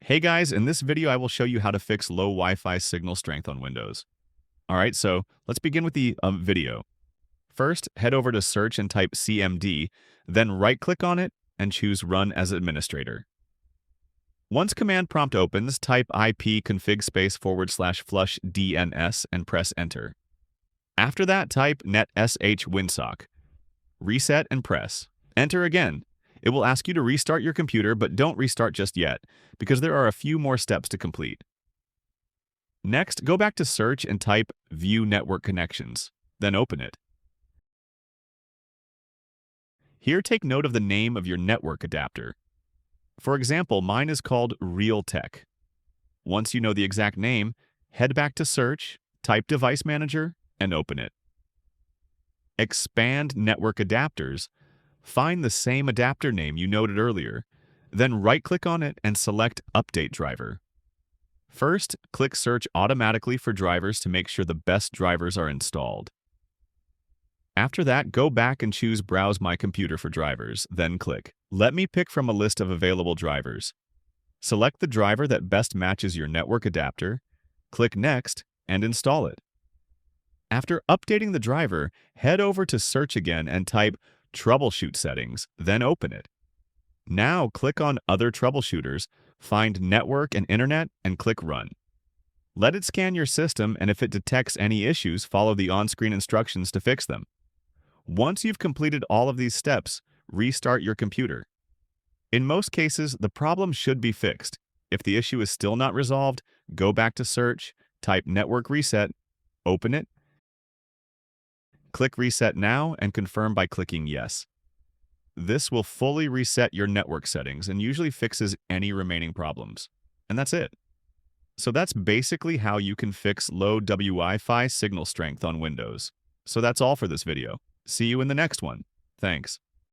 Hey guys, in this video I will show you how to fix low Wi-Fi signal strength on Windows. Alright, so let's begin with the video. First, head over to Search and type CMD, then right-click on it and choose Run as Administrator. Once command prompt opens, type IP config /flush DNS and press Enter. After that, type netsh winsock. Reset and press. Enter again. It will ask you to restart your computer, but don't restart just yet, because there are a few more steps to complete. Next, go back to Search and type View Network Connections, then open it. Here, take note of the name of your network adapter. For example, mine is called Realtek. Once you know the exact name, head back to Search, type Device Manager, and open it. Expand Network Adapters. Find the same adapter name you noted earlier, then right-click on it and select Update Driver. First, click Search automatically for drivers to make sure the best drivers are installed. After that, go back and choose Browse My Computer for drivers, then click Let me pick from a list of available drivers. Select the driver that best matches your network adapter, click Next, and install it. After updating the driver, head over to Search again and type Troubleshoot Settings, then open it. Now click on Other Troubleshooters, find Network and Internet, and click Run. Let it scan your system, and if it detects any issues, follow the on-screen instructions to fix them. Once you've completed all of these steps, restart your computer. In most cases, the problem should be fixed. If the issue is still not resolved, go back to Search, type Network Reset, open it, click Reset Now, and confirm by clicking Yes. This will fully reset your network settings and usually fixes any remaining problems. And that's it. So that's basically how you can fix low Wi-Fi signal strength on Windows. So that's all for this video. See you in the next one. Thanks.